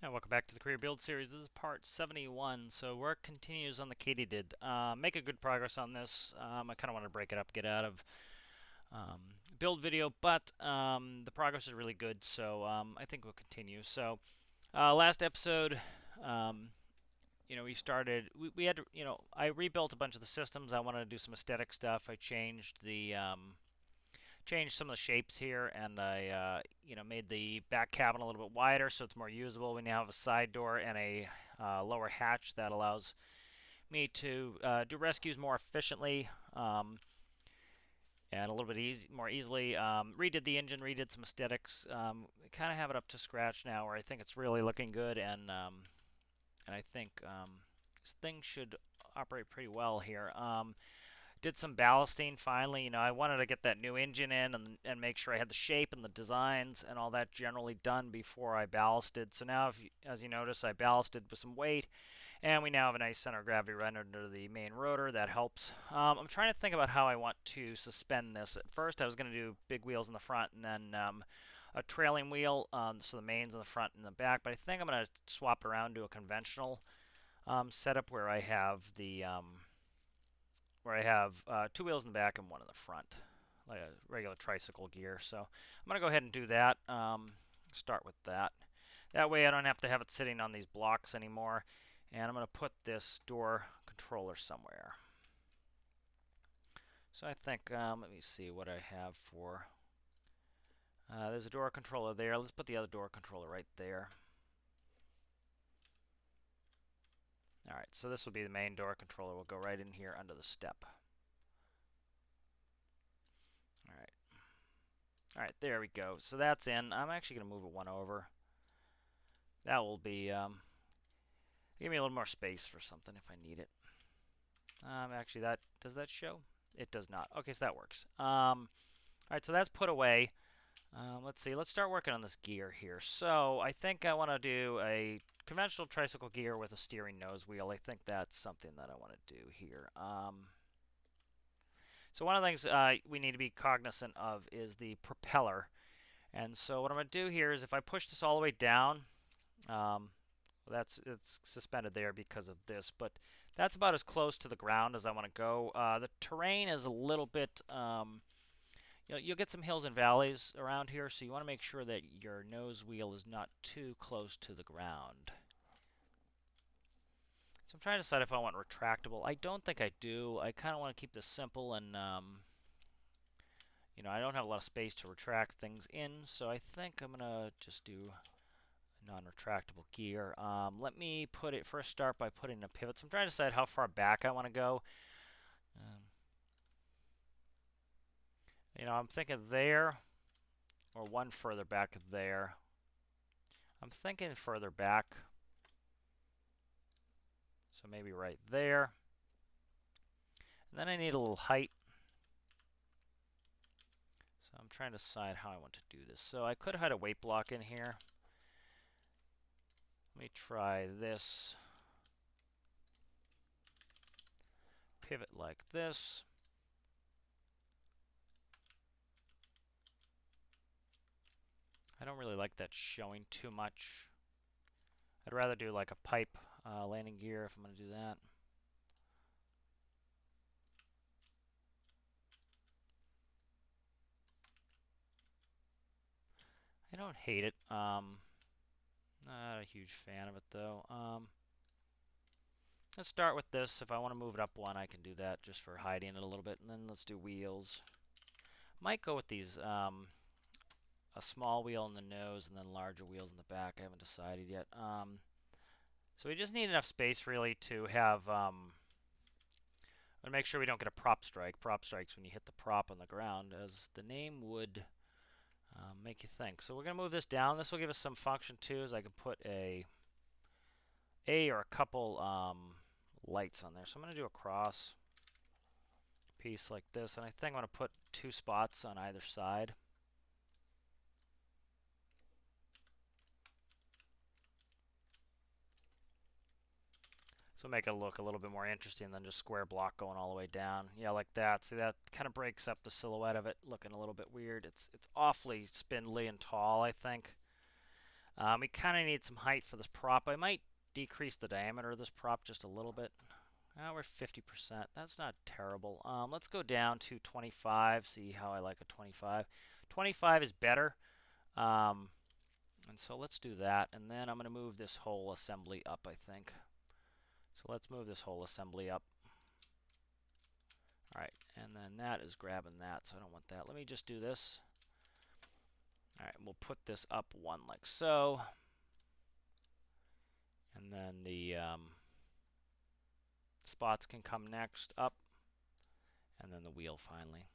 Hi, welcome back to the Career Build Series. This is part 71. So work continues on the Katydid. Making good progress on this. I kind of want to break it up, get out of build video, but the progress is really good, so I think we'll continue. So last episode, we started, we had, I rebuilt a bunch of the systems. I wanted to do some aesthetic stuff. I changed some of the shapes here, and I made the back cabin a little bit wider so it's more usable. We now have a side door and a lower hatch that allows me to do rescues more efficiently and a little bit more easily. Redid the engine, redid some aesthetics. Kind of have it up to scratch now, where I think it's really looking good, and I think this thing should operate pretty well here. Did some ballasting finally. I wanted to get that new engine in and make sure I had the shape and the designs and all that generally done before I ballasted. So now, as you notice, I ballasted with some weight, and we now have a nice center of gravity right under the main rotor. That helps. I'm trying to think about how I want to suspend this. At first, I was going to do big wheels in the front and then a trailing wheel, so the main's in the front and the back. But I think I'm going to swap it around to a conventional setup where I have two wheels in the back and one in the front, like a regular tricycle gear. So I'm going to go ahead and do that. Start with that. That way I don't have to have it sitting on these blocks anymore. And I'm going to put this door controller somewhere. So I think, let me see what I have for. There's a door controller there. Let's put the other door controller right there. Alright, so this will be the main door controller. We'll go right in here under the step. Alright. Alright, there we go. So that's in. I'm actually going to move it one over. That will be, give me a little more space for something if I need it. Actually, does that show? It does not. Okay, so that works. Alright, so that's put away. Let's see. Let's start working on this gear here. So I think I want to do a conventional tricycle gear with a steering nose wheel. I think that's something that I want to do here. So one of the things we need to be cognizant of is the propeller. And so what I'm going to do here is if I push this all the way down, it's suspended there because of this, but that's about as close to the ground as I want to go. The terrain is a little bit, you'll get some hills and valleys around here, so you want to make sure that your nose wheel is not too close to the ground. So I'm trying to decide if I want retractable. I don't think I do. I kind of want to keep this simple, and I don't have a lot of space to retract things in, so I think I'm gonna just do non-retractable gear. Let me first start by putting a pivot. So I'm trying to decide how far back I want to go. I'm thinking there or one further back there. I'm thinking further back. So maybe right there. And then I need a little height. So I'm trying to decide how I want to do this. So I could have had a weight block in here. Let me try this. Pivot like this. I don't really like that showing too much. I'd rather do like a pipe landing gear if I'm going to do that. I don't hate it. Not a huge fan of it though. Let's start with this. If I want to move it up one, I can do that just for hiding it a little bit. And then let's do wheels. Might go with these, a small wheel in the nose and then larger wheels in the back. I haven't decided yet. So we just need enough space really to have, make sure we don't get a prop strike. Prop strikes when you hit the prop on the ground, as the name would make you think. So we're going to move this down. This will give us some function too, as I can put a or a couple lights on there. So I'm going to do a cross piece like this, and I think I'm going to put 2 spots on either side. So make it look a little bit more interesting than just square block going all the way down. Yeah, like that. See, that kind of breaks up the silhouette of it, looking a little bit weird. It's awfully spindly and tall, I think. We kind of need some height for this prop. I might decrease the diameter of this prop just a little bit. We're 50%. That's not terrible. Let's go down to 25. See how I like a 25. 25 is better. And so let's do that. And then I'm going to move this whole assembly up, I think. So let's move this whole assembly up. All right, and then that is grabbing that, so I don't want that. Let me just do this. All right, we'll put this up one like so. And then the spots can come next up. And then the wheel finally.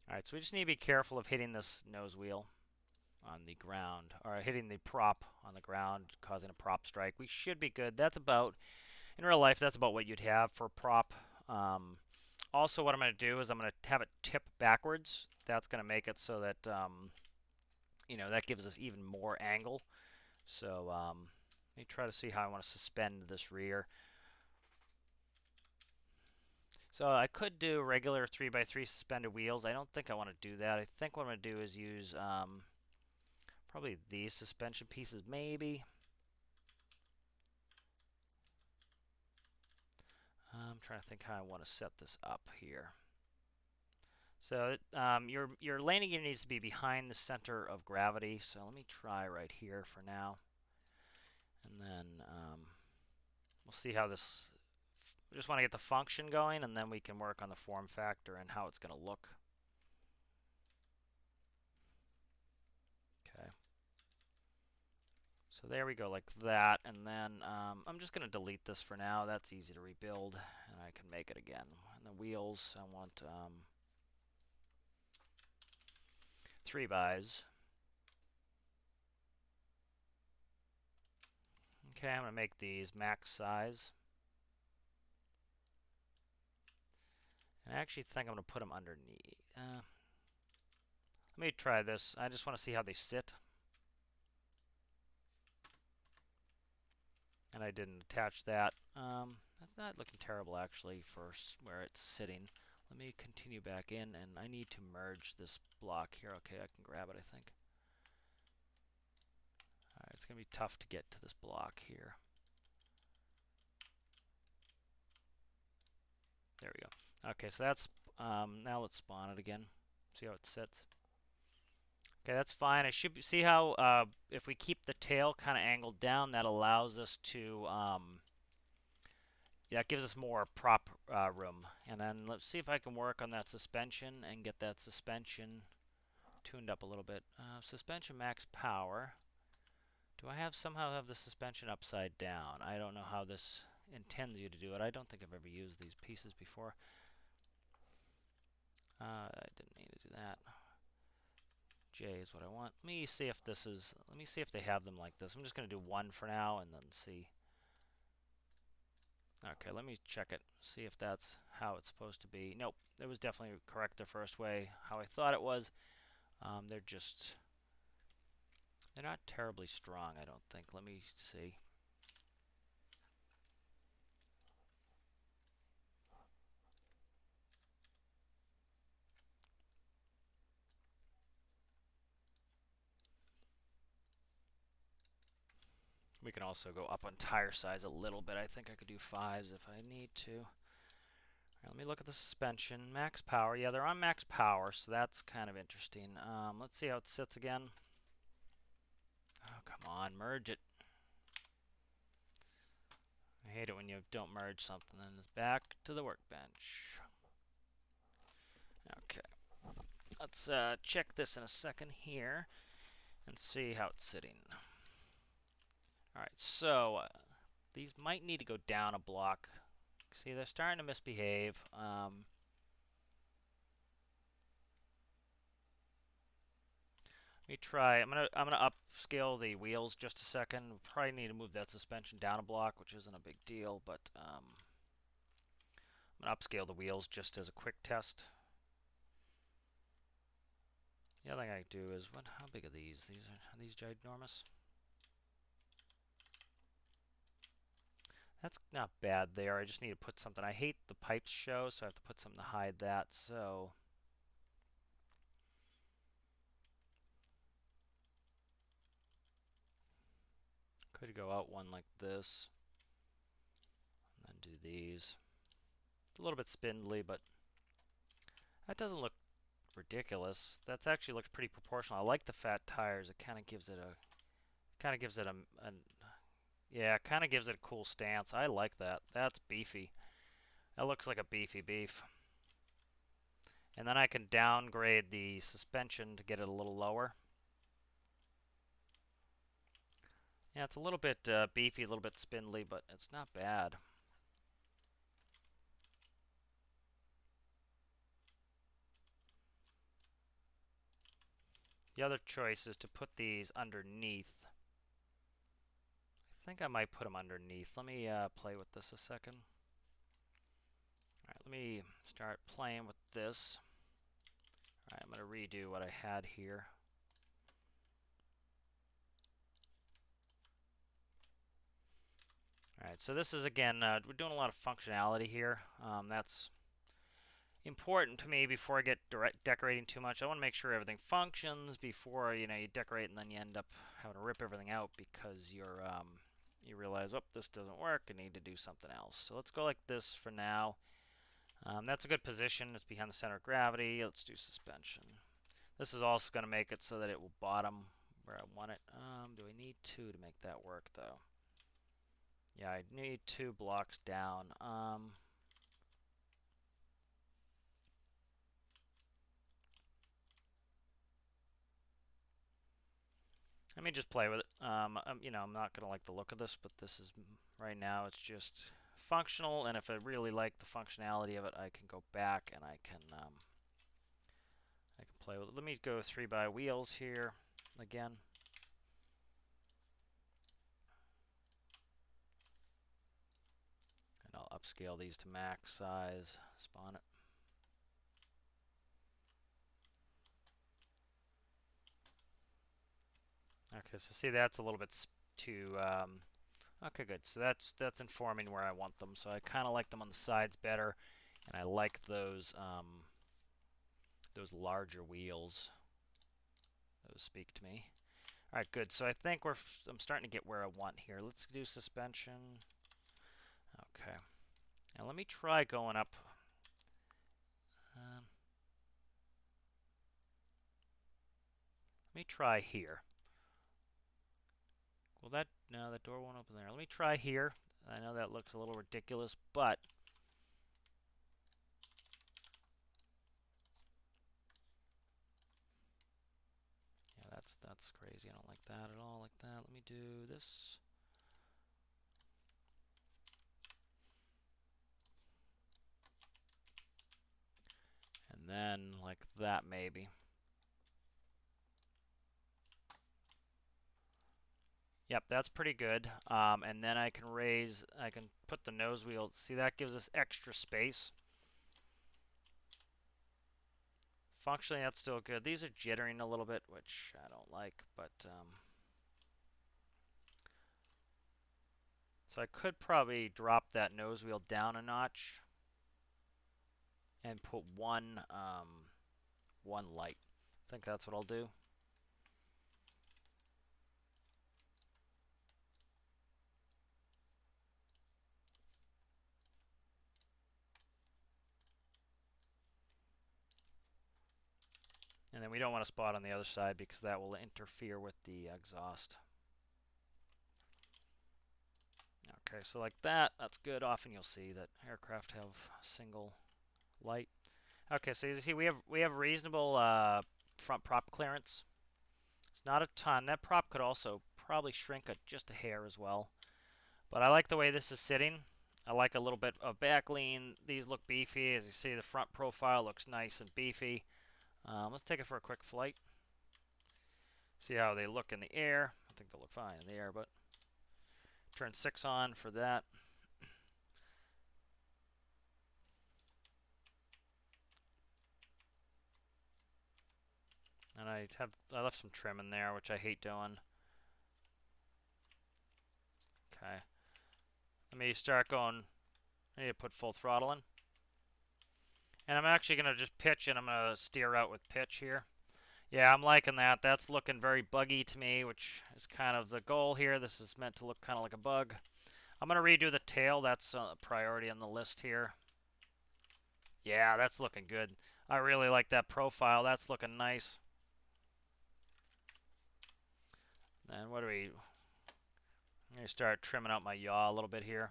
All right, so we just need to be careful of hitting this nose wheel on the ground, or hitting the prop on the ground, causing a prop strike. We should be good. That's about, in real life, that's about what you'd have for a prop. Also, what I'm going to do is I'm going to have it tip backwards. That's going to make it so that, you know, that gives us even more angle. So let me try to see how I want to suspend this rear. So I could do regular 3x3 suspended wheels. I don't think I want to do that. I think what I'm going to do is use probably these suspension pieces, maybe. I'm trying to think how I want to set this up here. So your landing gear needs to be behind the center of gravity. So let me try right here for now. And then we'll see how this... We just want to get the function going, and then we can work on the form factor and how it's going to look. Okay. So there we go, like that. And then I'm just going to delete this for now. That's easy to rebuild, and I can make it again. And the wheels, I want 3x. Okay, I'm going to make these max size. And I actually think I'm going to put them underneath. Let me try this. I just want to see how they sit. And I didn't attach that. That's not looking terrible, actually, for where it's sitting. Let me continue back in, and I need to merge this block here. Okay, I can grab it, I think. All right, it's going to be tough to get to this block here. There we go. Okay, so that's, now let's spawn it again. See how it sits. Okay, that's fine. I should see how if we keep the tail kind of angled down, that allows us to, that gives us more prop room. And then let's see if I can work on that suspension and get that suspension tuned up a little bit. Suspension max power. Do I somehow have the suspension upside down? I don't know how this intends you to do it. I don't think I've ever used these pieces before. I didn't mean to do that. J is what I want. Let me see if this is, let me see if they have them like this. I'm just going to do one for now and then see. Okay, let me check it. See if that's how it's supposed to be. Nope, it was definitely correct the first way, how I thought it was. They're not terribly strong, I don't think. Let me see. We can also go up on tire size a little bit. I think I could do 5s if I need to. All right, let me look at the suspension. Max power. Yeah, they're on max power, so that's kind of interesting. Let's see how it sits again. Oh, come on, merge it. I hate it when you don't merge something, then it's back to the workbench. Okay. Let's check this in a second here and see how it's sitting. Alright, so these might need to go down a block. See, they're starting to misbehave. Let me try. I'm gonna upscale the wheels just a second. Probably need to move that suspension down a block, which isn't a big deal, but I'm gonna upscale the wheels just as a quick test. The other thing I do is how big are these? Are these ginormous? That's not bad there. I just need to put something. I hate the pipes show, so I have to put something to hide that. So Could go out one like this, and then do these. It's a little bit spindly, but that doesn't look ridiculous. That actually looks pretty proportional. I like the fat tires. It kind of gives it a yeah, kind of gives it a cool stance. I like that. That's beefy. That looks like a beefy beef. And then I can downgrade the suspension to get it a little lower. Yeah, it's a little bit beefy, a little bit spindly, but it's not bad. The other choice is to put these underneath. I think I might put them underneath. Let me play with this a second. All right, let me start playing with this. All right, I'm going to redo what I had here. All right, so this is, again, we're doing a lot of functionality here. That's important to me before I get decorating too much. I want to make sure everything functions before you decorate, and then you end up having to rip everything out because you realize, oh, this doesn't work. I need to do something else. So let's go like this for now. That's a good position. It's behind the center of gravity. Let's do suspension. This is also going to make it so that it will bottom where I want it. Do I need two to make that work, though? Yeah, I need 2 blocks down. Let me just play with it. I'm not going to like the look of this, but this is, right now, it's just functional, and if I really like the functionality of it, I can go back and I can play with it. Let me go 3x wheels here again. And I'll upscale these to max size, spawn it. Okay, so see, that's a little bit too okay, good. So that's informing where I want them. So I kind of like them on the sides better, and I like those larger wheels. Those speak to me. All right, good. So I think I'm starting to get where I want here. Let's do suspension. Okay. Now let me try going up. Let me try here. Well, no, that door won't open there. Let me try here. I know that looks a little ridiculous, but yeah, that's crazy. I don't like that at all. Like that. Let me do this. And then like that maybe. Yep, that's pretty good. And then I can put the nose wheel. See, that gives us extra space. Functionally, that's still good. These are jittering a little bit, which I don't like, but so I could probably drop that nose wheel down a notch and put one light. I think that's what I'll do. And then we don't want to spot on the other side because that will interfere with the exhaust. Okay, so like that, that's good. Often you'll see that aircraft have single light. Okay, so you see we have reasonable front prop clearance. It's not a ton. That prop could also probably shrink just a hair as well. But I like the way this is sitting. I like a little bit of back lean. These look beefy. As you see, the front profile looks nice and beefy. Let's take it for a quick flight. See how they look in the air. I think they'll look fine in the air, but turn 6 on for that. And I left some trim in there, which I hate doing. Okay. Let me start going. I need to put full throttle in. And I'm actually going to just pitch, and I'm going to steer out with pitch here. Yeah, I'm liking that. That's looking very buggy to me, which is kind of the goal here. This is meant to look kind of like a bug. I'm going to redo the tail. That's a priority on the list here. Yeah, that's looking good. I really like that profile. That's looking nice. And what do we... I'm going to start trimming out my yaw a little bit here.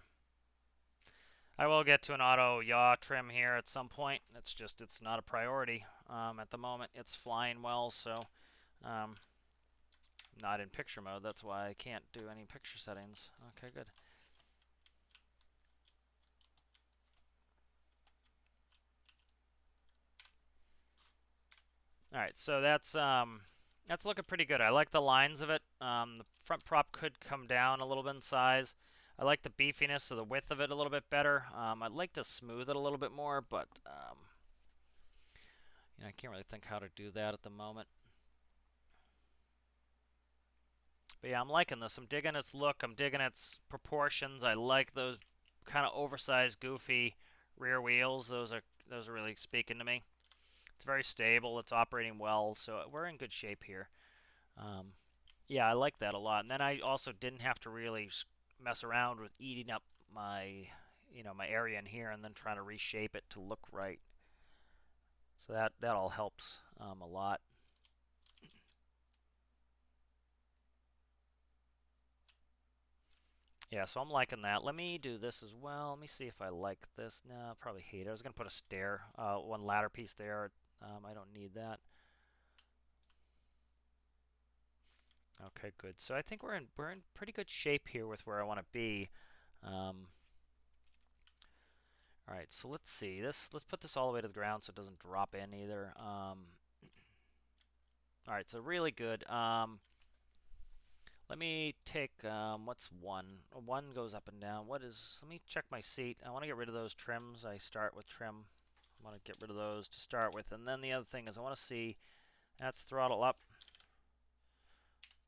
I will get to an auto yaw trim here at some point. It's just, it's not a priority at the moment. It's flying well, so um, not in picture mode. That's why I can't do any picture settings. Okay, good. All right, so that's looking pretty good. I like the lines of it. The front prop could come down a little bit in size. I like the beefiness of the width of it a little bit better. I'd like to smooth it a little bit more, but you know, I can't really think how to do that at the moment. But yeah, I'm liking this. I'm digging its look. I'm digging its proportions. I like those kind of oversized, goofy rear wheels. Those are really speaking to me. It's very stable. It's operating well, so we're in good shape here. Um, yeah, I like that a lot. And then I also didn't have to really mess around with eating up my, you know, my area in here and then trying to reshape it to look right. So that all helps a lot. Yeah, so I'm liking that. Let me do this as well. Let me see if I like this. No, I probably hate it. I was gonna put a stair, one ladder piece there. I don't need that. Okay, good. So I think we're in pretty good shape here with where I want to be. Um, all right, so let's see. Let's put this all the way to the ground so it doesn't drop in either. All right, so really good. Let me take what's one? One goes up and down. What is? Let me check my seat. I want to get rid of those trims. I start with trim. I want to get rid of those to start with, and then the other thing is I want to see. That's throttle up,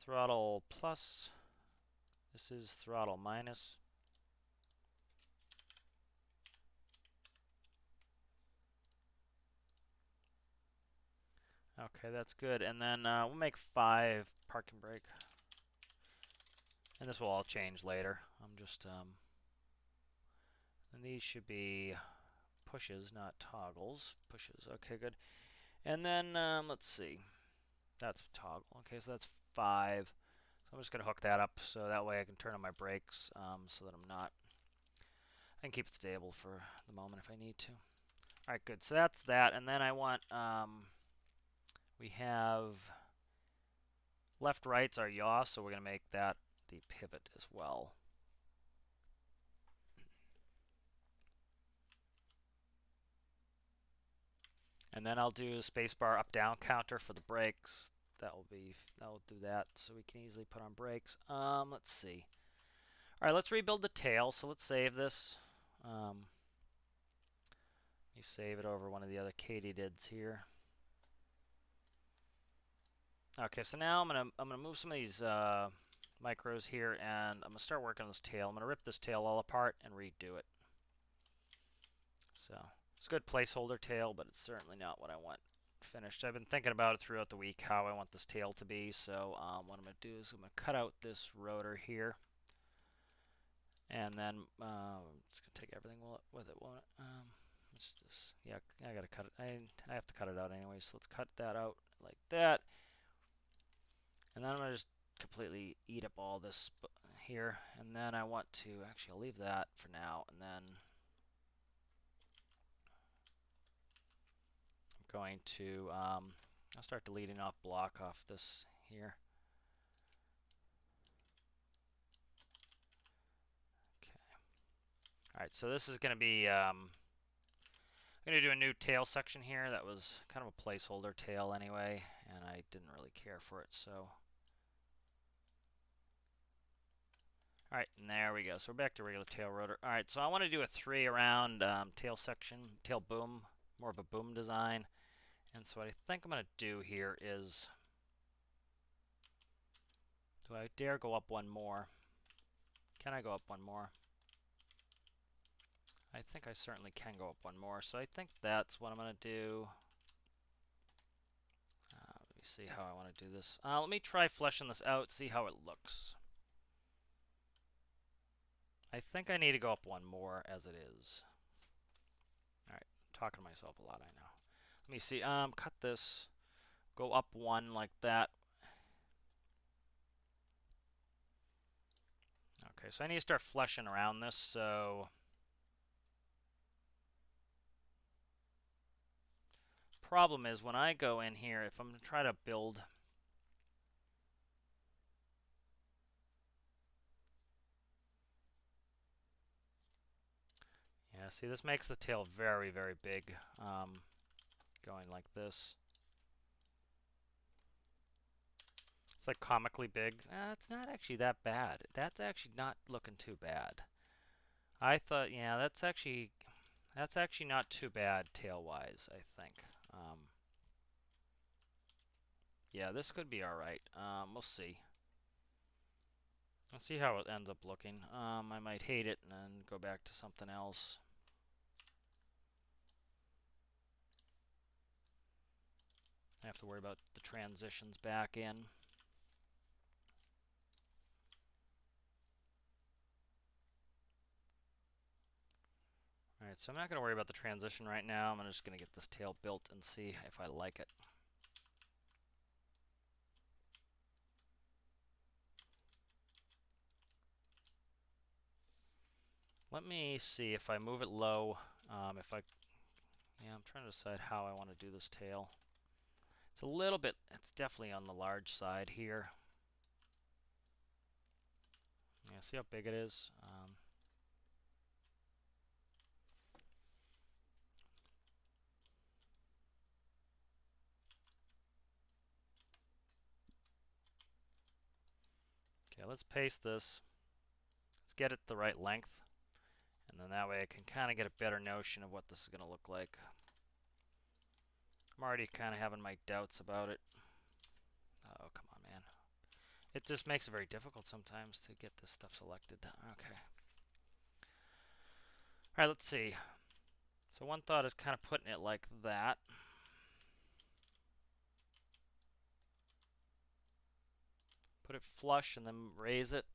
throttle plus. This is throttle minus. Okay, that's good. And then we'll make 5 parking brake. And this will all change later. I'm just, and these should be pushes, not toggles. Pushes, okay, good. And then, let's see. That's toggle. Okay, so that's 5. So I'm just going to hook that up so that way I can turn on my brakes so that I'm not, I can keep it stable for the moment if I need to. All right, good. So that's that. And then I want, we have left right's our yaw, so we're going to make that the pivot as well. And then I'll do a spacebar up down counter for the brakes. That will do that, so we can easily put on brakes. Let's see. All right, let's rebuild the tail. So let's save this. You save it over one of the other Katydids here. Okay, so now I'm gonna move some of these micros here, and I'm gonna start working on this tail. I'm gonna rip this tail all apart and redo it. So it's a good placeholder tail, but it's certainly not what I want finished. I've been thinking about it throughout the week how I want this tail to be. So what I'm gonna do is I'm gonna cut out this rotor here, and then it's gonna take everything with it, won't it? It's just, yeah, I gotta cut it. I have to cut it out anyway. So let's cut that out like that. And then I'm going to just completely eat up all this here. And then I want to, actually I'll leave that for now. And then I'm going to, I'll start deleting off block off this here. Okay. All right, so this is going to be, I'm going to do a new tail section here. That was kind of a placeholder tail anyway, and I didn't really care for it, so. All right, and there we go. So we're back to regular tail rotor. All right, so I want to do a 3 around tail section, tail boom, more of a boom design. And so what I think I'm going to do here is, do I dare go up one more? Can I go up one more? I think I certainly can go up one more. So I think that's what I'm going to do. Let me see how I want to do this. Let me try fleshing this out, see how it looks. I think I need to go up one more as it is. Alright, talking to myself a lot, I know. Let me see, cut this, go up one like that. Okay, so I need to start fleshing around this, so... Problem is, when I go in here, if I'm going to try to build... Yeah, see, this makes the tail very, very big, going like this. It's like comically big. It's not actually that bad. That's actually not looking too bad. I thought, yeah, that's actually not too bad tail-wise, I think. Yeah, this could be alright. We'll see. We'll see how it ends up looking. I might hate it and then go back to something else. I have to worry about the transitions back in. Alright, so I'm not going to worry about the transition right now. I'm just going to get this tail built and see if I like it. Let me see if I move it low, yeah, I'm trying to decide how I want to do this tail. It's a little bit, it's definitely on the large side here. Yeah, see how big it is? Okay, let's paste this. Let's get it the right length. And then that way I can kind of get a better notion of what this is going to look like. I'm already kind of having my doubts about it. Oh, come on, man. It just makes it very difficult sometimes to get this stuff selected. Okay. Alright, let's see. So one thought is kind of putting it like that. Put it flush and then raise it.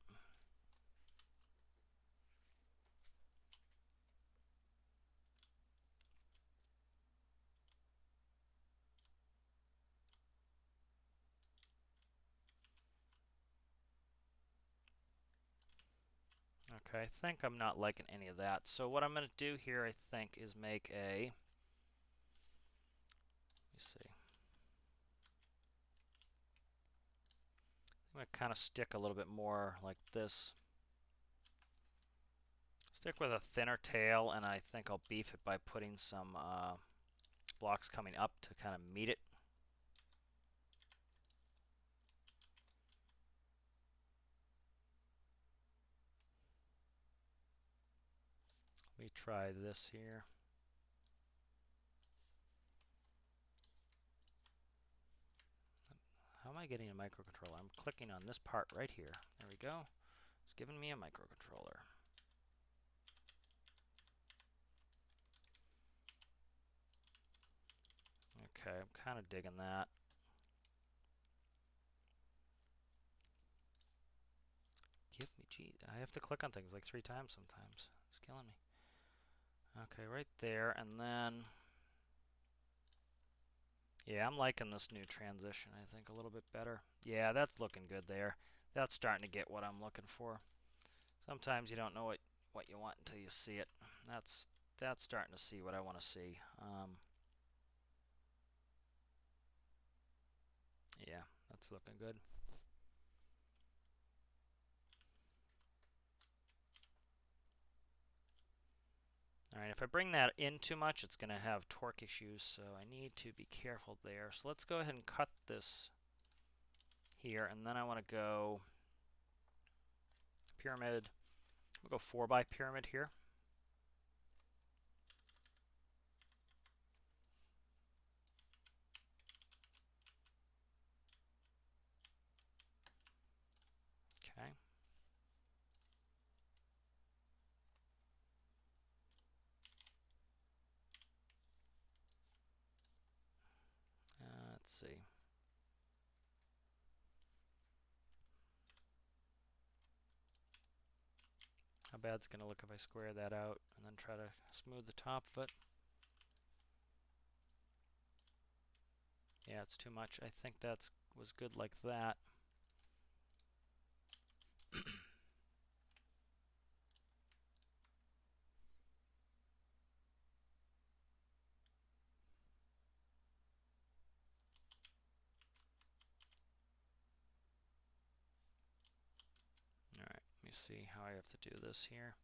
Okay, I think I'm not liking any of that. So what I'm going to do here, I think, is make a... Let me see. I'm going to kind of stick a little bit more like this. Stick with a thinner tail, and I think I'll beef it by putting some blocks coming up to kind of meet it. Let me try this here. How am I getting a microcontroller? I'm clicking on this part right here. There we go. It's giving me a microcontroller. Okay, I'm kind of digging that. Give me, gee, I have to click on things like 3 times sometimes. It's killing me. Okay, right there, and then... Yeah, I'm liking this new transition, I think, a little bit better. Yeah, that's looking good there. That's starting to get what I'm looking for. Sometimes you don't know what you want until you see it. That's starting to see what I want to see. Yeah, that's looking good. Alright, if I bring that in too much, it's going to have torque issues, so I need to be careful there. So let's go ahead and cut this here, and then I want to go pyramid. We'll go 4x pyramid here. Okay. Let's see. bad it's going to look if I square that out and then try to smooth the top of it. Yeah, it's too much. I think that was good like that. Alright, let me see how I have to do this here.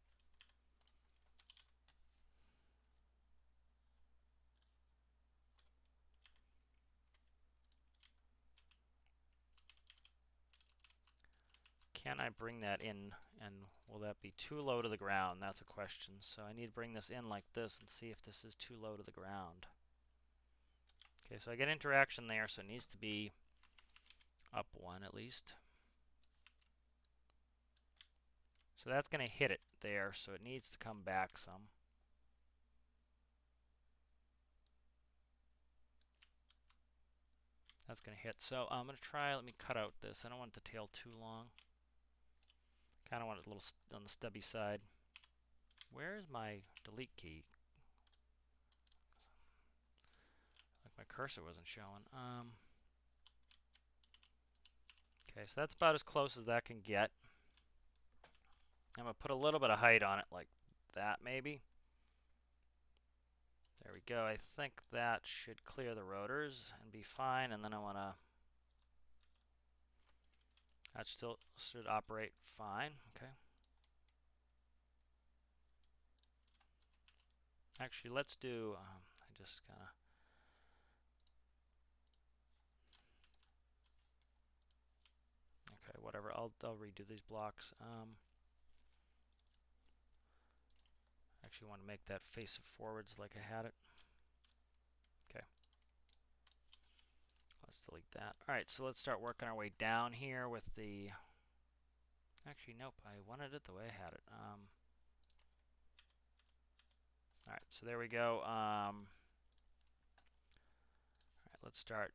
Can I bring that in, and will that be too low to the ground? That's a question. So I need to bring this in like this and see if this is too low to the ground. Okay, so I get interaction there, so it needs to be up one at least. So that's going to hit it there, so it needs to come back some. That's going to hit. So I'm going to try, let me cut out this. I don't want the tail too long. Kind of want it a little on the stubby side. Where is my delete key? Like my cursor wasn't showing. Okay, so that's about as close as that can get. I'm going to put a little bit of height on it like that maybe. There we go. I think that should clear the rotors and be fine. And then I want to... That still should operate fine. Okay. Actually, let's do... I just kind of... Okay, whatever. I'll redo these blocks. Actually want to make that face it forwards like I had it. Okay. Let's delete that. Alright, so let's start working our way down here with the... Actually, nope. I wanted it the way I had it. Alright, so there we go. Alright, let's start.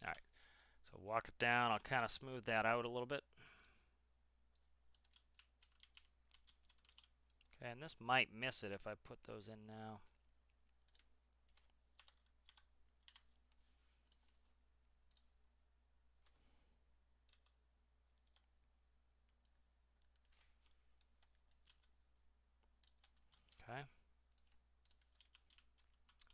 Alright, so walk it down. I'll kind of smooth that out a little bit. Okay, and this might miss it if I put those in now. Okay.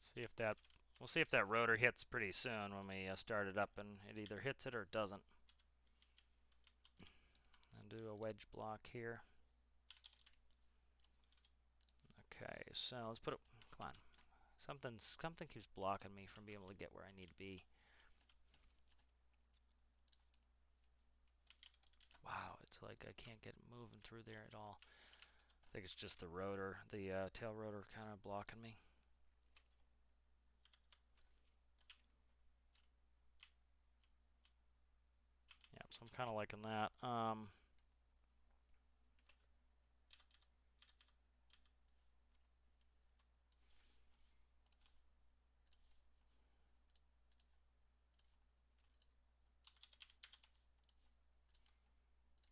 See if that... We'll see if that rotor hits pretty soon when we start it up, and it either hits it or it doesn't. And do a wedge block here. Okay, so let's put it... Come on. Something keeps blocking me from being able to get where I need to be. Wow, it's like I can't get it moving through there at all. I think it's just the rotor, the tail rotor kind of blocking me. Yeah, so I'm kind of liking that.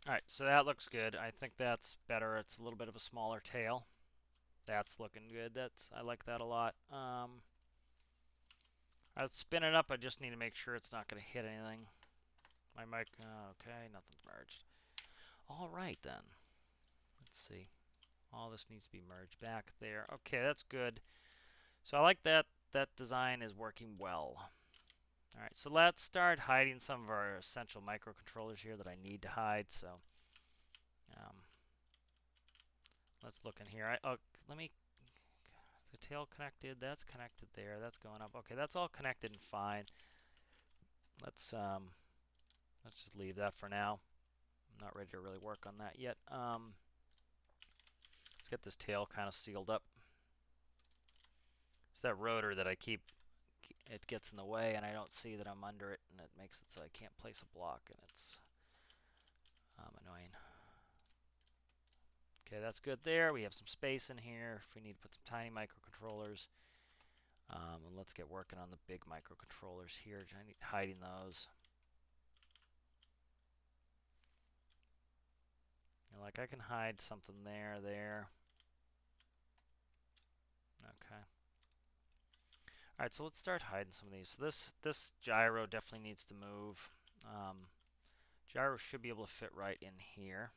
Alright, so that looks good. I think that's better. It's a little bit of a smaller tail. That's looking good. I like that a lot. Let's spin it up. I just need to make sure it's not going to hit anything. My mic, okay, nothing's merged. All right then. Let's see. All this needs to be merged back there. Okay, that's good. So I like that. That design is working well. All right, so let's start hiding some of our essential microcontrollers here that I need to hide. So let's look in here. Let me... The tail connected. That's connected there. That's going up. Okay, that's all connected and fine. Let's just leave that for now. I'm not ready to really work on that yet. Let's get this tail kind of sealed up. It's that rotor that I keep... It gets in the way, and I don't see that I'm under it, and it makes it so I can't place a block, and it's annoying. Okay, that's good there. We have some space in here if we need to put some tiny microcontrollers. And let's get working on the big microcontrollers here. I need hiding those. You know, like I can hide something there. Okay. All right, so let's start hiding some of these. So this gyro definitely needs to move. Gyro should be able to fit right in here.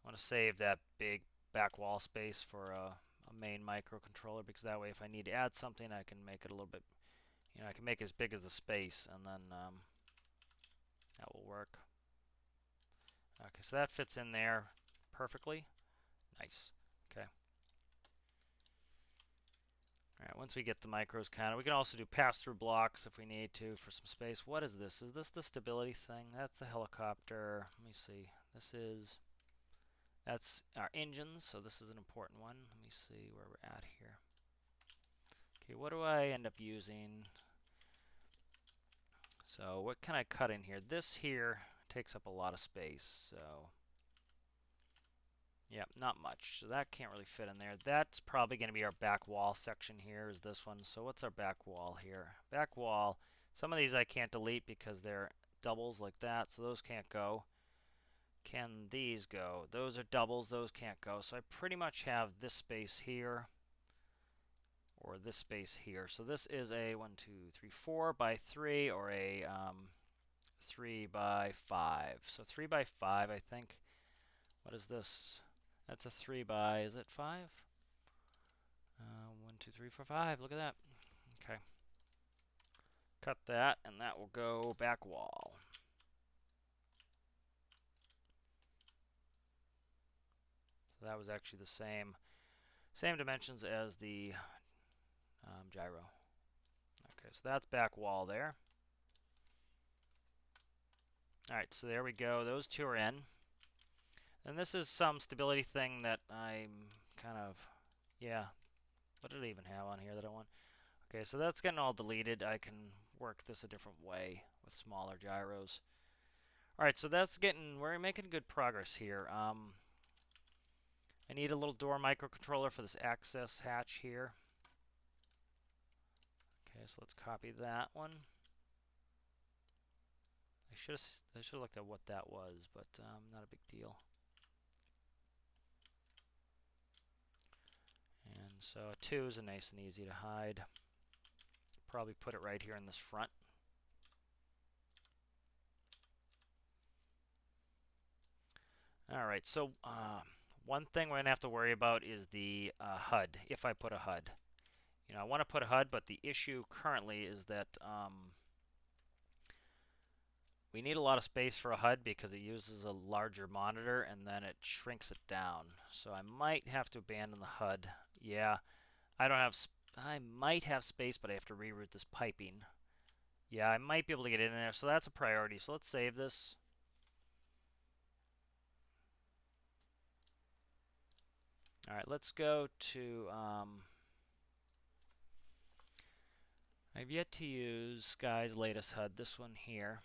I want to save that big back wall space for a main microcontroller, because that way if I need to add something, I can make it a little bit, I can make it as big as the space, and then that will work. Okay, so that fits in there perfectly. Nice. Okay. All right, once we get the micros counted, we can also do pass-through blocks if we need to for some space. What is this? Is this the stability thing? That's the helicopter. Let me see. That's our engines, so this is an important one. Let me see where we're at here. Okay, what do I end up using? So what can I cut in here? This here takes up a lot of space, so yeah, not much. So that can't really fit in there. That's probably going to be our back wall section here, is this one. So what's our back wall here? Back wall, some of these I can't delete because they're doubles like that, so those can't go. Can these go? Those are doubles, those can't go. So I pretty much have this space here, or this space here. So this is a 1, 2, 3, 4 by 3, or a 3 by 5. So 3 by 5, I think. What is this? That's a 3 by, is it 5? 1, 2, 3, 4, 5. Look at that. Okay. Cut that, and that will go back wall. So that was actually the same dimensions as the gyro. Okay, so that's back wall there. All right, so there we go. Those two are in. And this is some stability thing that I'm kind of, yeah. What did I even have on here that I want? Okay, so that's getting all deleted. I can work this a different way with smaller gyros. All right, so we're making good progress here. I need a little door microcontroller for this access hatch here. Okay, so let's copy that one. I should have looked at what that was, but not a big deal. And so a 2 is nice and easy to hide. Probably put it right here in this front. All right, so one thing we're going to have to worry about is the HUD, if I put a HUD. I want to put a HUD, but the issue currently is that we need a lot of space for a HUD because it uses a larger monitor and then it shrinks it down. So I might have to abandon the HUD. Yeah, I might have space, but I have to reroute this piping. Yeah, I might be able to get in there, so that's a priority. So let's save this. All right, let's go to, I've yet to use Sky's latest HUD, this one here.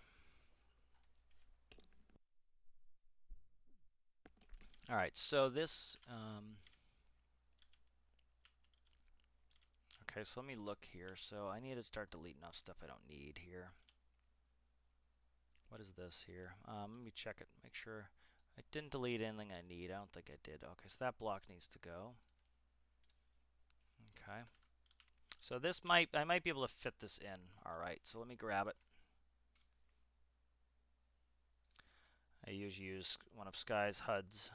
All right, so this, okay, so let me look here. So I need to start deleting off stuff I don't need here. What is this here? Let me check it, make sure I didn't delete anything I need. I don't think I did. Okay, so that block needs to go. Okay. So I might be able to fit this in. All right, so let me grab it. I usually use one of Sky's HUDs.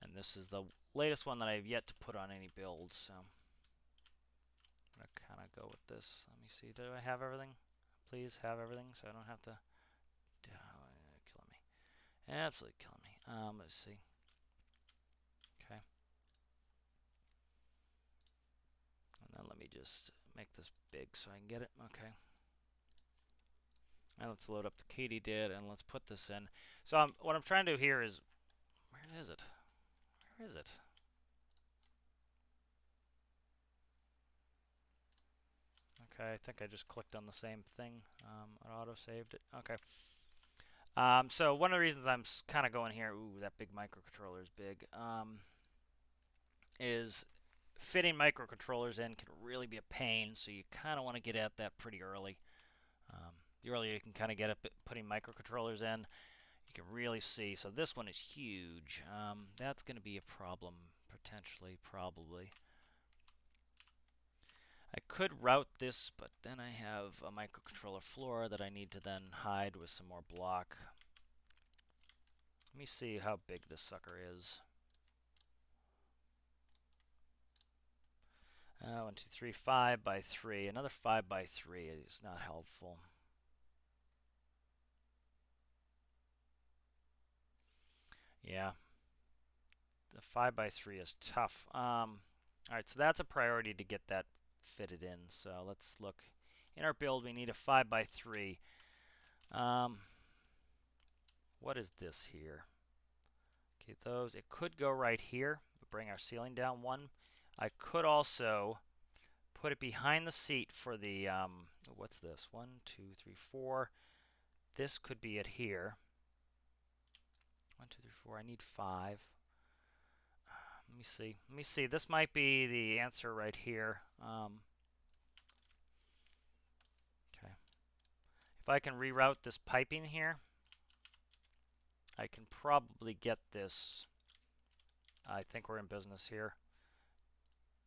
And this is the latest one that I've yet to put on any builds. So I'm going to kind of go with this. Let me see. Do I have everything? Please have everything so I don't have to... killing me. Absolutely killing me. Let's see. Okay. And then let me just make this big so I can get it. Okay. And let's load up the Katydid and let's put this in. So what I'm trying to do here is... Where is it? Where is it? Okay, I think I just clicked on the same thing. It auto-saved it. Okay. So one of the reasons I'm kind of going here, ooh, that big microcontroller is big, is fitting microcontrollers in can really be a pain. So you kind of want to get at that pretty early. The earlier you can kind of get at putting microcontrollers in, you can really see. So this one is huge. That's going to be a problem potentially, probably. I could route this, but then I have a microcontroller floor that I need to then hide with some more block. Let me see how big this sucker is. 1, 2, 3, 5 by 3. Another 5 by 3 is not helpful. Yeah, the 5 by 3 is tough. All right, so that's a priority to get that fitted in. So let's look. In our build, we need a 5 by 3. What is this here? Okay, those, it could go right here, bring our ceiling down one. I could also put it behind the seat for the, what's this? 1, 2, 3, 4. This could be it here. 1, 2, 3, 4. I need 5. Let me see. Let me see. This might be the answer right here. Okay. If I can reroute this piping here, I can probably get this. I think we're in business here.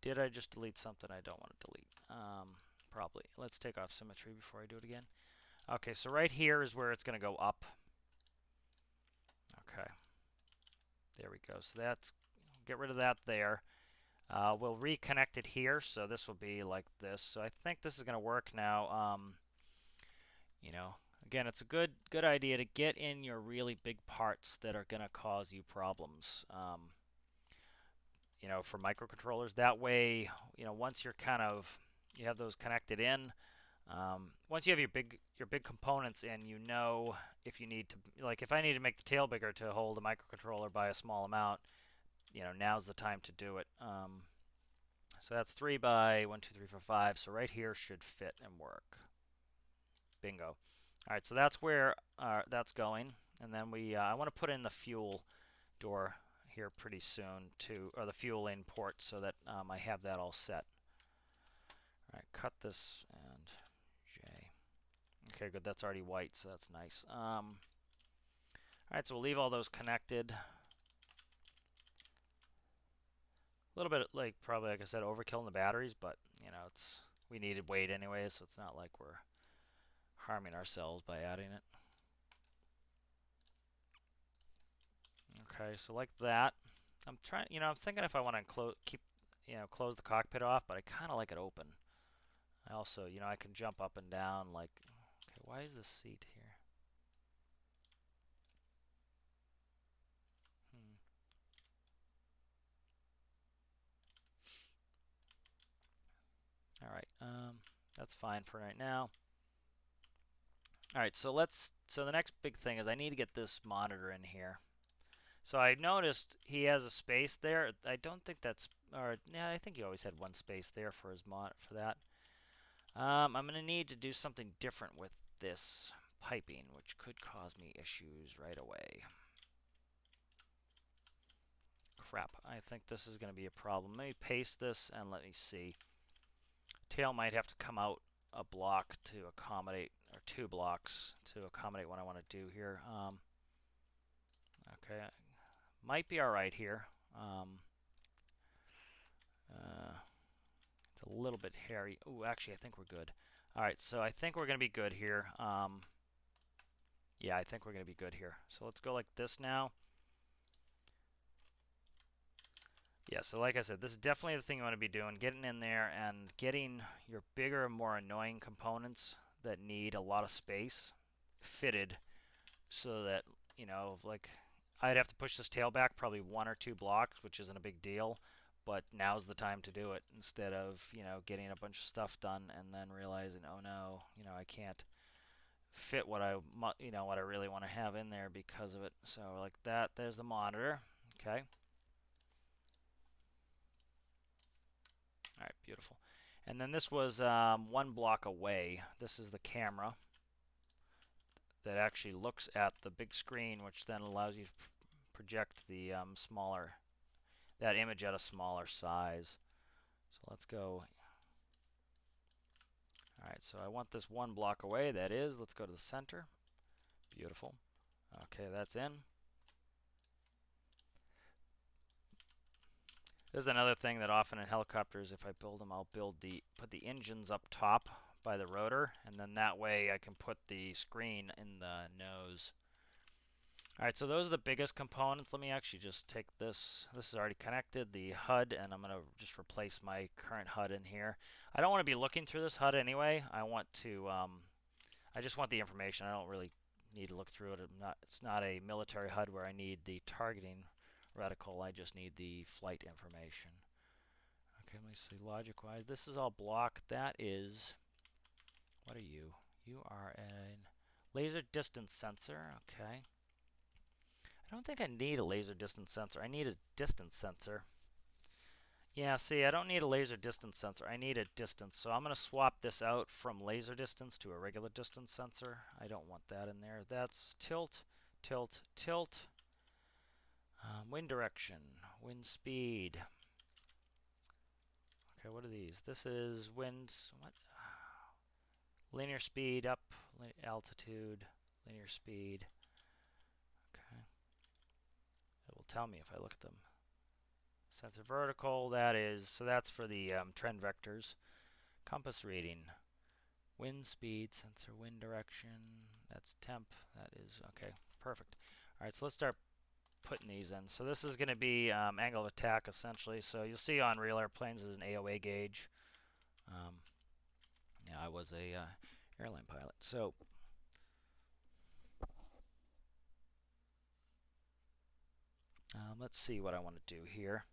Did I just delete something I don't want to delete? Probably. Let's take off symmetry before I do it again. Okay, so right here is where it's going to go up. Okay. There we go. So that's, get rid of that there. We'll reconnect it here, so this will be like this. So I think this is going to work now. You know, again, it's a good idea to get in your really big parts that are going to cause you problems. You know, for microcontrollers. That way, you know, once you're kind of, you have those connected in. Once you have your big components in, you know, if you need to, like if I need to make the tail bigger to hold a microcontroller by a small amount, you know, now's the time to do it. So that's 3 by 1, 2, 3, 4, 5. So right here should fit and work. Bingo. All right, so that's where that's going, and then I want to put in the fuel door here pretty soon too, or the fuel in port, so that I have that all set. All right, cut this and J. Okay, good. That's already white, so that's nice. All right, so we'll leave all those connected. A little bit like probably, like I said, overkill in the batteries, but you know, we needed weight anyway, so it's not like we're harming ourselves by adding it. Okay, so like that. I'm trying, you know, I'm thinking if I want to close the cockpit off, but I kind of like it open. I also, you know, I can jump up and down like, okay, why is this seat here? All right, that's fine for right now. All right, so the next big thing is I need to get this monitor in here. So I noticed he has a space there. I don't think that's, or yeah, I think he always had one space there for his for that. I'm going to need to do something different with this piping, which could cause me issues right away. Crap, I think this is going to be a problem. Let me paste this and let me see. Tail might have to come out a block to accommodate, or 2 blocks to accommodate what I want to do here. Okay, might be all right here. It's a little bit hairy. Oh, actually, I think we're good. All right, so I think we're going to be good here. Yeah, I think we're going to be good here. So let's go like this now. Yeah, so like I said, this is definitely the thing you want to be doing, getting in there and getting your bigger and more annoying components that need a lot of space fitted so that, you know, like I'd have to push this tail back probably 1 or 2 blocks, which isn't a big deal, but now's the time to do it instead of, you know, getting a bunch of stuff done and then realizing, oh no, you know, I can't fit what what I really want to have in there because of it. So like that, there's the monitor. Okay. All right, beautiful. And then this was 1 block away. This is the camera. that actually looks at the big screen, which then allows you to project the that image at a smaller size. So let's go. All right, so I want this one block away. That is. Let's go to the center. Beautiful. Okay, that's in. There's another thing that often in helicopters, if I build them, I'll put the engines up top by the rotor, and then that way I can put the screen in the nose. All right, so those are the biggest components. Let me actually just take this. This is already connected, the HUD, and I'm going to just replace my current HUD in here. I don't want to be looking through this HUD anyway. I just want the information. I don't really need to look through it. It's not a military HUD where I need the targeting reticle. I just need the flight information. Okay, let me see logic-wise. This is all block. That is, what are you? You are a laser distance sensor. Okay. I don't think I need a laser distance sensor. I need a distance sensor. Yeah, see, I don't need a laser distance sensor. I need a distance. So I'm going to swap this out from laser distance to a regular distance sensor. I don't want that in there. That's tilt, tilt, tilt. Wind direction, wind speed. Okay, what are these? This is winds. What? Linear speed up, altitude, linear speed. Okay. It will tell me if I look at them. Sensor vertical, that is, so that's for the trend vectors. Compass reading, wind speed, sensor wind direction, that's temp, that is, okay, perfect. All right, so let's start putting these in. So this is going to be angle of attack essentially. So you'll see on real airplanes is an AOA gauge. Yeah, I was a airline pilot. So let's see what I want to do here.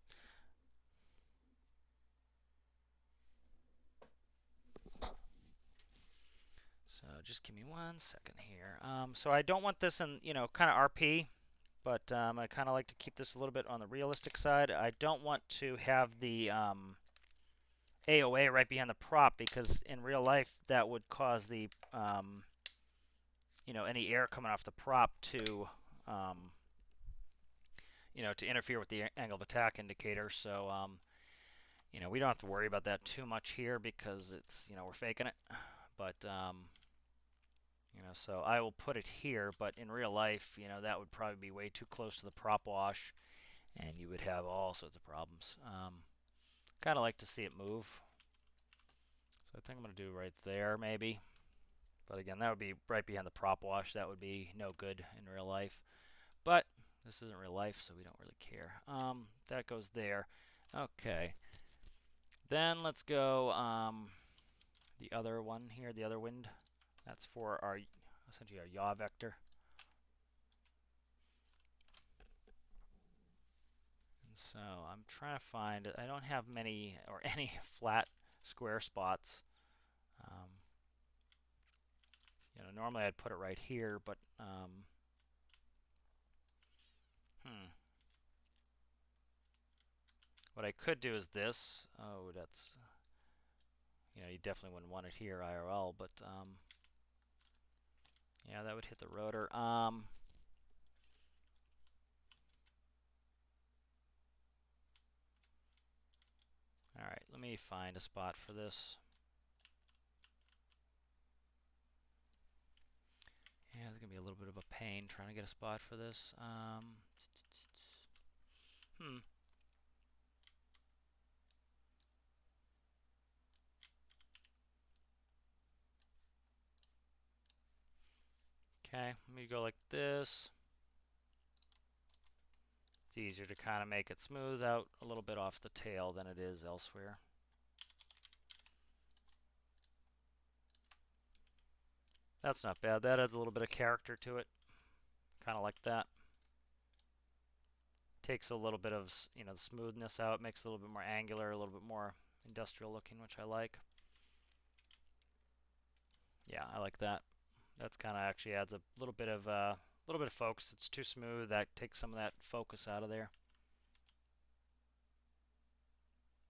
So just give me 1 second here. So I don't want this in, kind of RP, but I kind of like to keep this a little bit on the realistic side. I don't want to have the AOA right behind the prop because in real life that would cause the, any air coming off the prop to, to interfere with the angle of attack indicator. So, we don't have to worry about that too much here because it's, we're faking it. But, so I will put it here, but in real life, that would probably be way too close to the prop wash, and you would have all sorts of problems. Kind of like to see it move. So I think I'm going to do right there, maybe. But again, that would be right behind the prop wash. That would be no good in real life. But this isn't real life, so we don't really care. That goes there. Okay. Then let's go the other one here, the other wind. That's for our essentially our yaw vector. And so I'm trying to find, I don't have many or any flat square spots. Normally I'd put it right here, but what I could do is this. Oh, that's, you definitely wouldn't want it here IRL, but yeah, that would hit the rotor. All right, let me find a spot for this. Yeah, it's going to be a little bit of a pain trying to get a spot for this. Okay, let me go like this. It's easier to kind of make it smooth out a little bit off the tail than it is elsewhere. That's not bad. That adds a little bit of character to it. Kind of like that. Takes a little bit of, the smoothness out, makes it a little bit more angular, a little bit more industrial looking, which I like. Yeah, I like that. That's kind of actually adds a little bit of focus. It's too smooth. That takes some of that focus out of there.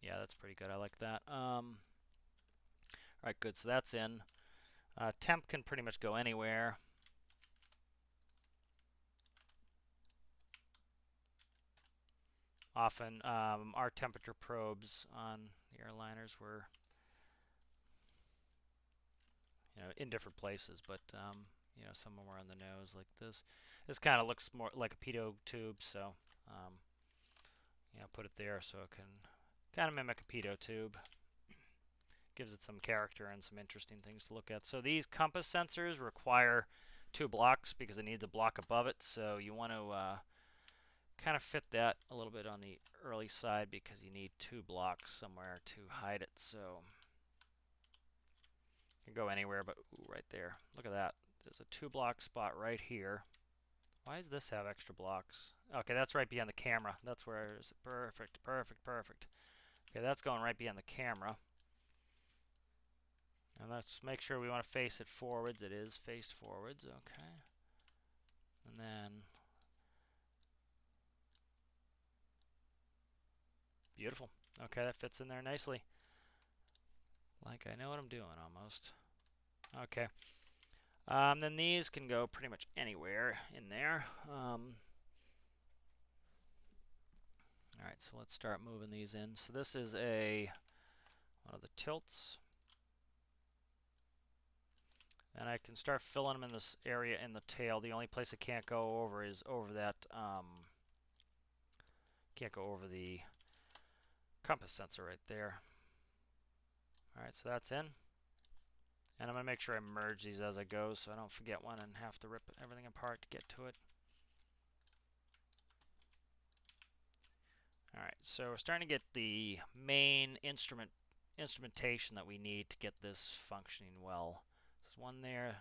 Yeah, that's pretty good. I like that. All right, good. So that's in. Temp can pretty much go anywhere. often. Our temperature probes on the airliners were, in different places, but some of them were on the nose like this. This kind of looks more like a pitot tube, so um, put it there so it can kind of mimic a pitot tube. Gives it some character and some interesting things to look at. So these compass sensors require 2 blocks because it needs a block above it. So you want to kind of fit that a little bit on the early side because you need 2 blocks somewhere to hide it. So you can go anywhere, but right there. Look at that. There's a 2-block spot right here. Why does this have extra blocks? Okay, that's right behind the camera. That's where it is. Perfect, perfect, perfect. Okay, that's going right behind the camera. And let's make sure we want to face it forwards. It is faced forwards, okay. And then, beautiful. Okay, that fits in there nicely. Like I know what I'm doing almost. Okay. Then these can go pretty much anywhere in there. Alright, so let's start moving these in. So this is one of the tilts. And I can start filling them in this area in the tail. The only place it can't go over is over that, can't go over the compass sensor right there. Alright, so that's in. And I'm going to make sure I merge these as I go so I don't forget one and have to rip everything apart to get to it. Alright, so we're starting to get the main instrumentation that we need to get this functioning well. There's one there.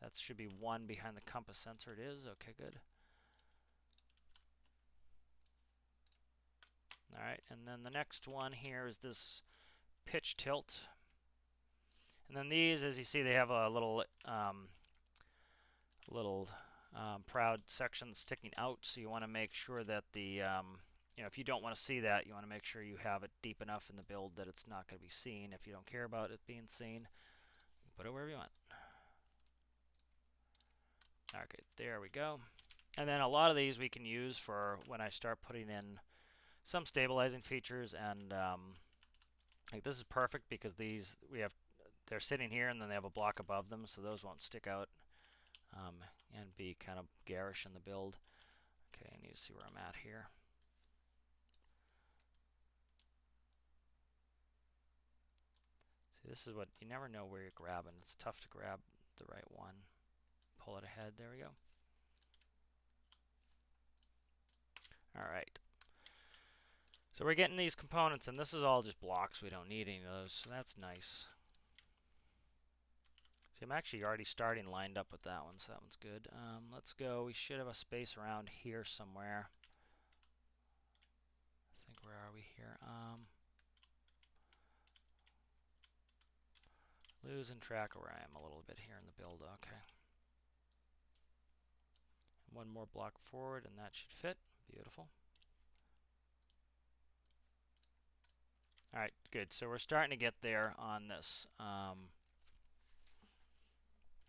That should be one behind the compass sensor. It is. Okay, good. Alright, and then the next one here is this pitch tilt. And then these, as you see, they have a little proud section sticking out, so you want to make sure that the if you don't want to see that, you want to make sure you have it deep enough in the build that it's not going to be seen. If you don't care about it being seen, put it wherever you want. Okay, there we go. And then a lot of these we can use for when I start putting in some stabilizing features, and like this is perfect because they're sitting here and then they have a block above them, so those won't stick out and be kind of garish in the build. Okay, I need to see where I'm at here. See, this is what you never know where you're grabbing. It's tough to grab the right one. Pull it ahead. There we go. All right. So we're getting these components, and this is all just blocks. We don't need any of those, so that's nice. See, I'm actually already starting lined up with that one, so that one's good. Let's go. We should have a space around here somewhere. I think, where are we here? Losing track of where I am a little bit here in the build. Okay. One more block forward, and that should fit. Beautiful. Alright, good. So we're starting to get there on this. I'm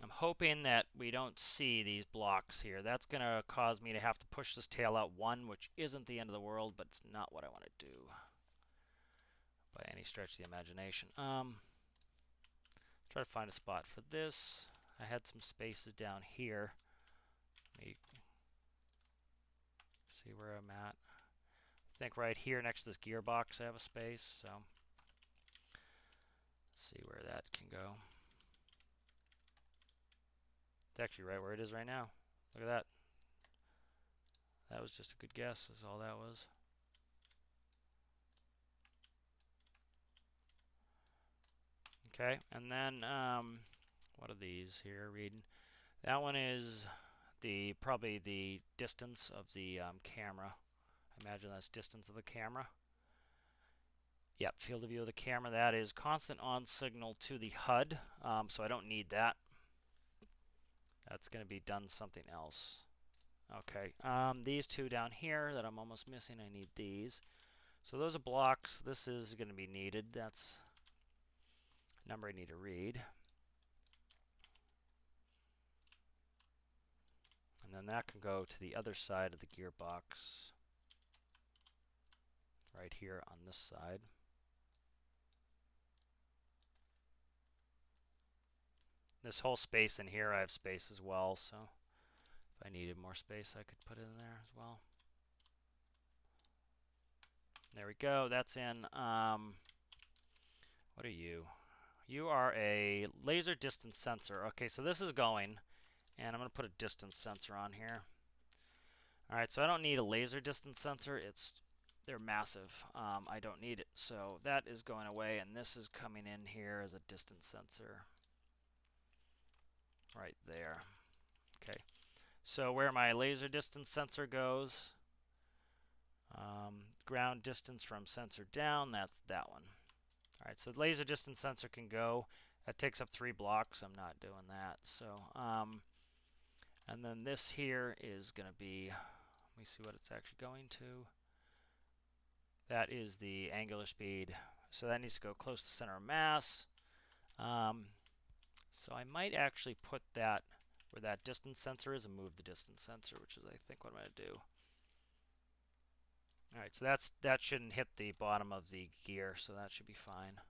hoping that we don't see these blocks here. That's going to cause me to have to push this tail out one, which isn't the end of the world, but it's not what I want to do by any stretch of the imagination. Try to find a spot for this. I had some spaces down here. Let me see where I'm at. I think right here next to this gearbox I have a space, so let's see where that can go. It's actually right where it is right now. Look at that. That was just a good guess, is all that was. Okay, and then what are these here reading? That one is probably the distance of the camera. I imagine that's distance of the camera. Yep, field of view of the camera. That is constant on signal to the HUD, so I don't need that. That's going to be done something else. Okay, these two down here that I'm almost missing, I need these. So those are blocks. This is going to be needed. That's a number I need to read. And then that can go to the other side of the gearbox. right here on this side. This whole space in here, I have space as well, so if I needed more space, I could put it in there as well. There we go. That's in. What are you? You are a laser distance sensor. Okay, so this is going, and I'm going to put a distance sensor on here. All right, so I don't need a laser distance sensor. They're massive. I don't need it, so that is going away, and this is coming in here as a distance sensor right there. Okay, so where my laser distance sensor goes, ground distance from sensor down, that's that one. All right, so the laser distance sensor can go. That takes up 3 blocks. I'm not doing that. So, and then this here is going to be, let me see what it's actually going to. That is the angular speed. So that needs to go close to center of mass. So I might actually put that where that distance sensor is and move the distance sensor, which is I think what I'm going to do. All right, so that shouldn't hit the bottom of the gear, so that should be fine.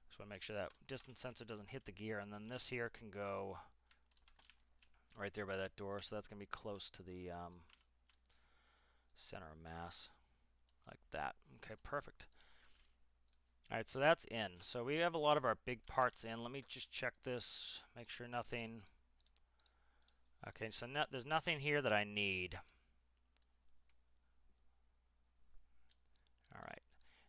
Just want to make sure that distance sensor doesn't hit the gear, and then this here can go right there by that door, so that's going to be close to the center of mass, like that. Okay, perfect. All right, so that's in. So we have a lot of our big parts in. Let me just check this, make sure nothing. Okay, so there's nothing here that I need. All right,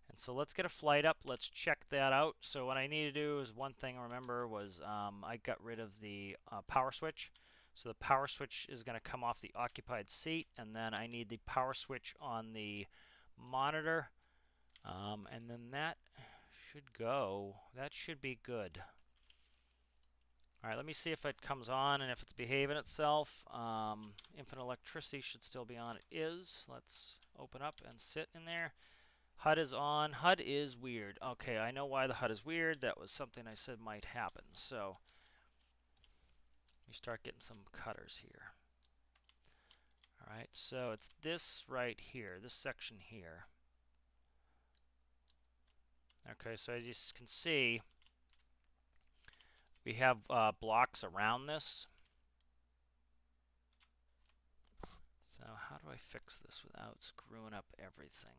and so let's get a flight up. Let's check that out. So what I need to do is one thing I remember was I got rid of the power switch. So the power switch is going to come off the occupied seat, and then I need the power switch on the monitor, and then that should go. That should be good. All right, let me see if it comes on and if it's behaving itself. Infinite electricity should still be on. It is. Let's open up and sit in there. HUD is on. HUD is weird. Okay, I know why the HUD is weird. That was something I said might happen. So we start getting some cutters here. All right, so it's this right here, this section here. Okay, so as you can see, we have blocks around this. So how do I fix this without screwing up everything?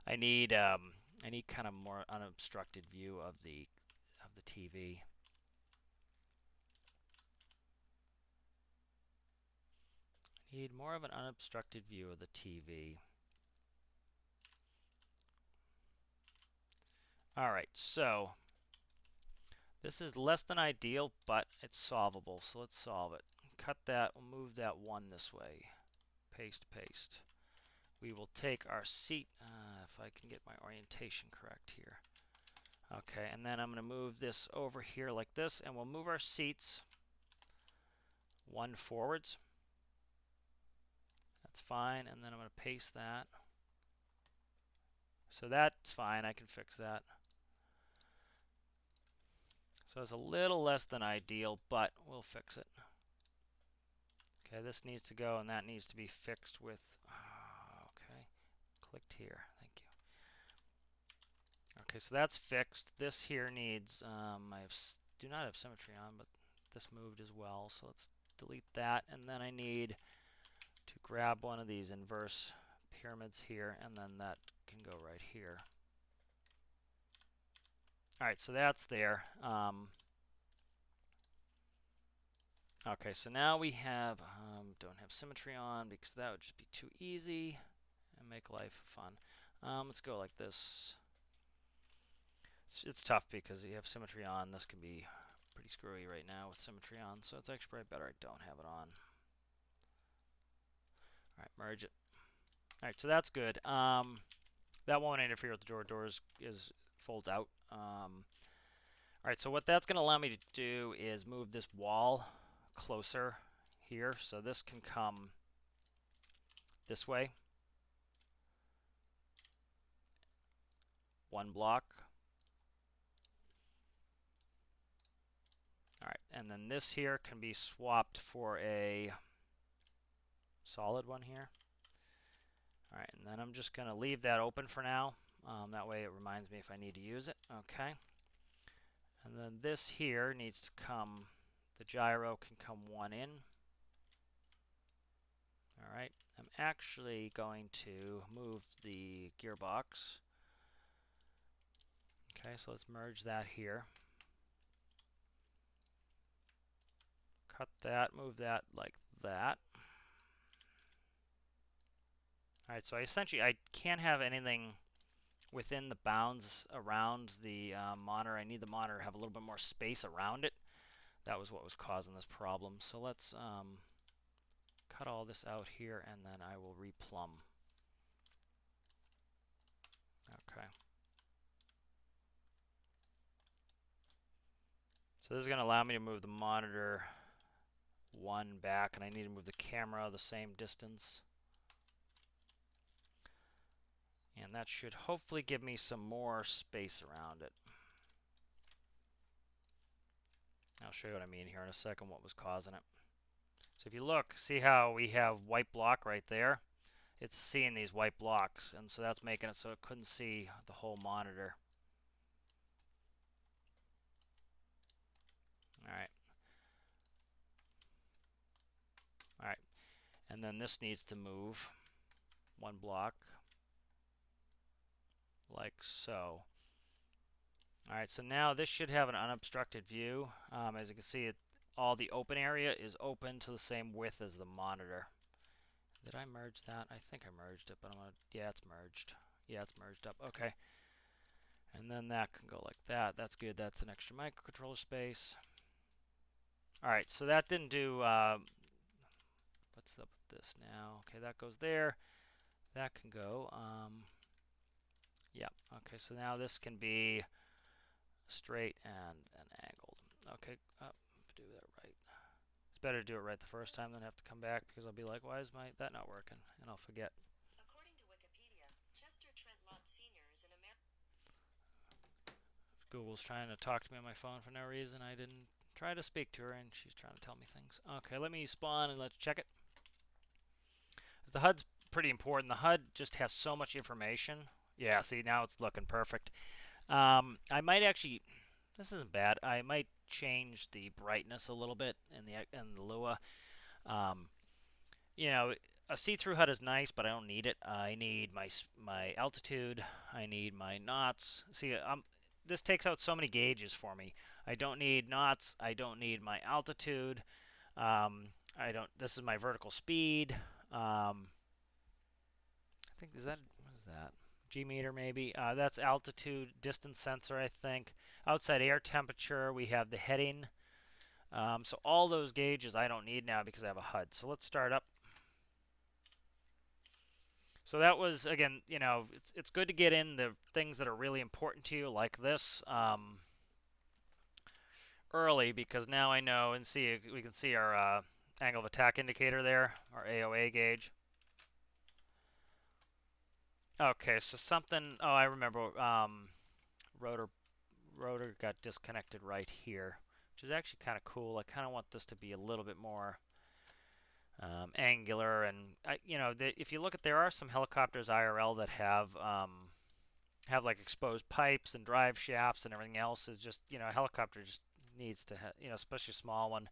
I need kind of more unobstructed view of the TV. I need more of an unobstructed view of the TV. All right, so this is less than ideal, but it's solvable. So let's solve it. Cut that. We'll move that one this way. Paste, paste. We will take our seat, if I can get my orientation correct here. Okay, and then I'm going to move this over here like this, and we'll move our seats one forwards. That's fine, and then I'm going to paste that. So that's fine, I can fix that. So it's a little less than ideal, but we'll fix it. Okay, this needs to go, and that needs to be fixed with, okay, clicked here, thank you. Okay, so that's fixed. This here needs, do not have symmetry on, but this moved as well, so let's delete that, and then I need to grab one of these inverse pyramids here, and then that can go right here. All right, so that's there. Okay, so now we have, don't have symmetry on because that would just be too easy and make life fun. Let's go like this. It's tough because you have symmetry on. This can be pretty screwy right now with symmetry on, so it's actually probably better I don't have it on. All right, merge it. All right, so that's good. That won't interfere with the door. Doors folds out. All right, so what that's going to allow me to do is move this wall closer here, so this can come this way. One block. All right, and then this here can be swapped for a solid one here. All right, and then I'm just going to leave that open for now. That way it reminds me if I need to use it. Okay. And then this here needs to come, the gyro can come one in. All right, I'm actually going to move the gearbox. Okay, so let's merge that here. Cut that, move that like that. All right, so I can't have anything within the bounds around the monitor. I need the monitor to have a little bit more space around it. That was what was causing this problem. So let's cut all this out here, and then I will replumb. Okay. So this is going to allow me to move the monitor one back, and I need to move the camera the same distance. And that should hopefully give me some more space around it. I'll show you what I mean here in a second, what was causing it. So if you look, see how we have white block right there? It's seeing these white blocks, and so that's making it so it couldn't see the whole monitor. All right. All right. And then this needs to move one block like so. All right, so now this should have an unobstructed view. As you can see, all the open area is open to the same width as the monitor. Did I merge that? I think I merged it, but I'm gonna, yeah, it's merged. Yeah, it's merged up. Okay. And then that can go like that. That's good. That's an extra microcontroller space. All right, so that didn't do, what's up with this now? Okay, that goes there. That can go, yeah. Okay, so now this can be straight and angled. Okay, do that right. It's better to do it right the first time than have to come back, because I'll be like, why is that not working? And I'll forget. According to Wikipedia, Chester Trent Lott Sr. is an American. Google's trying to talk to me on my phone for no reason. I didn't try to speak to her, and she's trying to tell me things. Okay, let me spawn and let's check it. The HUD's pretty important. The HUD just has so much information. Yeah, see, now it's looking perfect. I might actually, this isn't bad. I might change the brightness a little bit in the Lua. You know, a see-through HUD is nice, but I don't need it. I need my altitude. I need my knots. See, this takes out so many gauges for me. I don't need knots. I don't need my altitude. I don't. This is my vertical speed. I think what is that? G meter maybe. That's altitude distance sensor, I think. Outside air temperature, we have the heading. So all those gauges I don't need now because I have a HUD. So let's start up. So that was, again, you know, it's good to get in the things that are really important to you, like this, early, because now I know, and see, we can see our angle of attack indicator there, our AOA gauge. Okay, so something, oh, I remember, rotor got disconnected right here, which is actually kind of cool. I kind of want this to be a little bit more angular, and you know, if you look at, there are some helicopters IRL that have like exposed pipes and drive shafts and everything else. Is just, you know, a helicopter just needs to have, you know, especially a small one.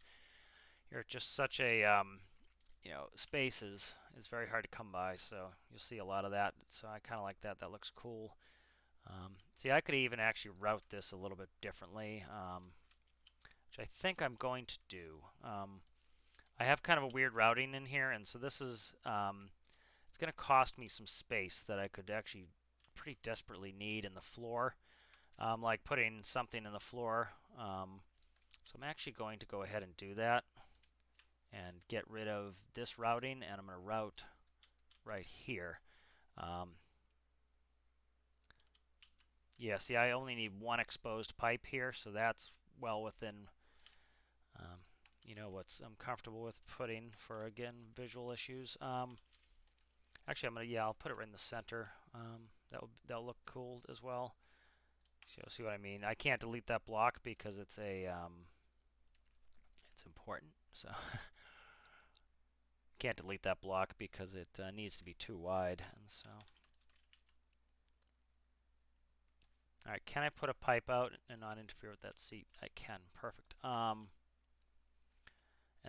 You're just such a you know, space is very hard to come by, so you'll see a lot of that. So I kind of like that. That looks cool. See, I could even actually route this a little bit differently, which I think I'm going to do. I have kind of a weird routing in here, and so this is it's going to cost me some space that I could actually pretty desperately need in the floor, like putting something in the floor. So I'm actually going to go ahead and do that and get rid of this routing, and I'm going to route right here. Yeah, see, I only need one exposed pipe here, so that's well within, you know, what I'm comfortable with putting for, again, visual issues. Actually, I'm gonna, yeah, I'll put it right in the center. That'll look cool as well. So see what I mean? I can't delete that block because it's a it's important. So Can't delete that block because it needs to be too wide, and so. All right, can I put a pipe out and not interfere with that seat? I can. Perfect. And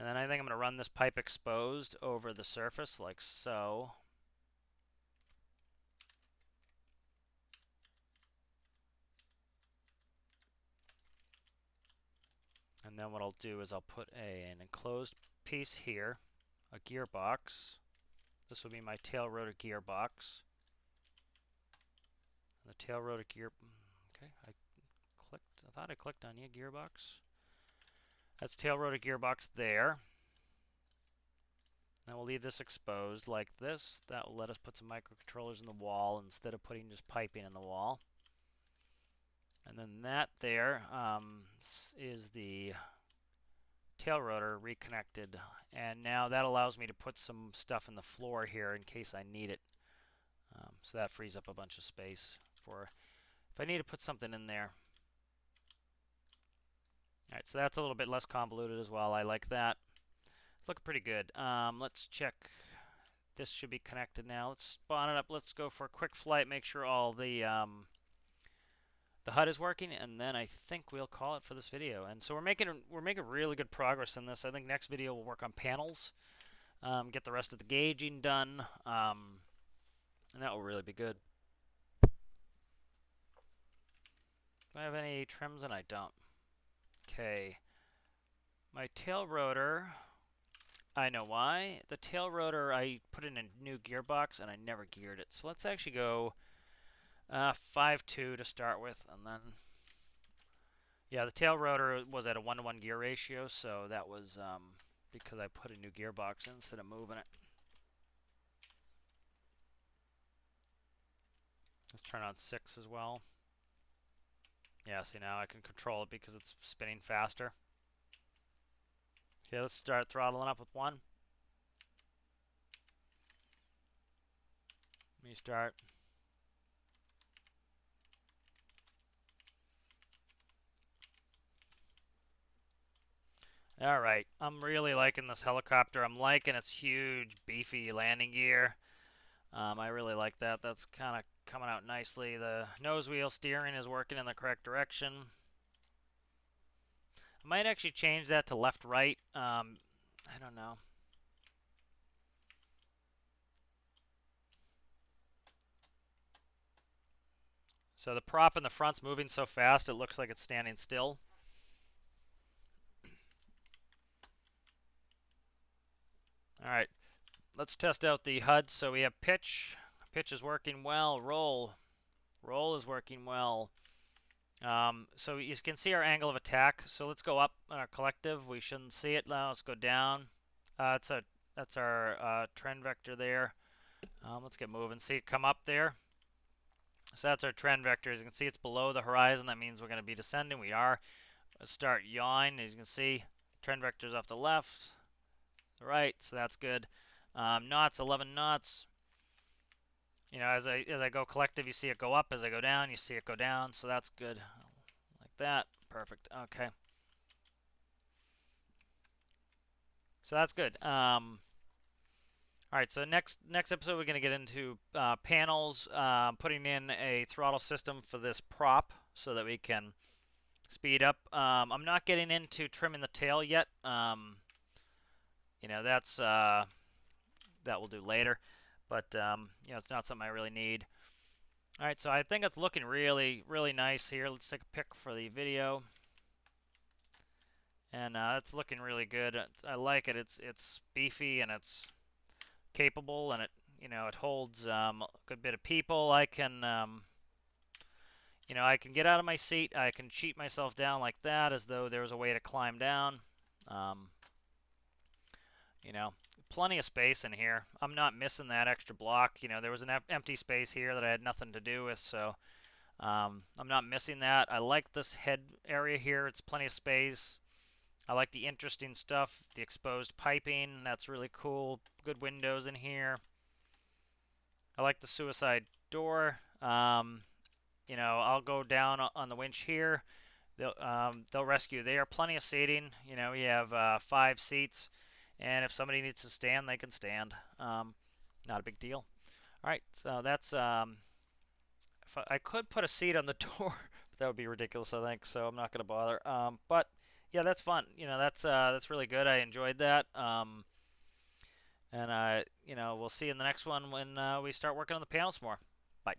then I think I'm going to run this pipe exposed over the surface like so. And then what I'll do is I'll put an enclosed piece here, a gearbox. This will be my tail rotor gearbox. And the tail rotor gear. Okay, I thought I clicked on gearbox. That's tail rotor gearbox there. Now we'll leave this exposed like this. That will let us put some microcontrollers in the wall instead of putting just piping in the wall. And then that there is the tail rotor reconnected. And now that allows me to put some stuff in the floor here in case I need it. So that frees up a bunch of space for if I need to put something in there. All right, so that's a little bit less convoluted as well. I like that. It's looking pretty good. Let's check. This should be connected now. Let's spawn it up. Let's go for a quick flight. Make sure all the HUD is working, and then I think we'll call it for this video. And so we're making really good progress in this. I think next video we'll work on panels, get the rest of the gauging done, and that will really be good. Do I have any trims? And I don't. Okay. My tail rotor, I know why. The tail rotor, I put in a new gearbox, and I never geared it. So let's actually go 5.2 to start with, and then yeah, the tail rotor was at a 1-to-1 gear ratio, so that was because I put a new gearbox in instead of moving it. Let's turn on 6 as well. Yeah, see now I can control it because it's spinning faster. Okay, let's start throttling up with 1. Let me start. Alright, I'm really liking this helicopter. I'm liking its huge, beefy landing gear. I really like that. That's kind of coming out nicely. The nose wheel steering is working in the correct direction. I might actually change that to left-right. I don't know. So the prop in the front's moving so fast it looks like it's standing still. Alright, let's test out the HUD. So we have pitch. Pitch is working well. Roll. Roll is working well. So you can see our angle of attack. So let's go up on our collective. We shouldn't see it now. Let's go down. That's our trend vector there. Let's get moving. See it come up there. So that's our trend vector. As you can see, it's below the horizon. That means we're going to be descending. We are. Let's start yawing. As you can see, trend vector's off the left, the right. So that's good. Knots, 11 knots. You know, as I go collective, you see it go up. As I go down, you see it go down. So that's good. Like that. Perfect. Okay. So that's good. All right, so next episode we're going to get into panels, putting in a throttle system for this prop so that we can speed up. I'm not getting into trimming the tail yet. You know, that's that we'll do later, but you know, it's not something I really need. All right, so I think it's looking really, really nice here. Let's take a pic for the video. And it's looking really good. I like it. It's beefy and it's capable, and it holds a good bit of people. I can I can get out of my seat. I can cheat myself down like that, as though there was a way to climb down. You know, plenty of space in here. I'm not missing that extra block. You know, there was an empty space here that I had nothing to do with, so I'm not missing that. I like this head area here. It's plenty of space. I like the interesting stuff, the exposed piping. That's really cool. Good windows in here. I like the suicide door. You know, I'll go down on the winch here. They'll rescue there. Plenty of seating. You know, you have 5 seats, And if somebody needs to stand, they can stand. Not a big deal. All right, so that's if I could put a seat on the door, but that would be ridiculous, I think. So I'm not going to bother. But yeah, that's fun. That's really good. I enjoyed that. And we'll see you in the next one when we start working on the panels more. Bye.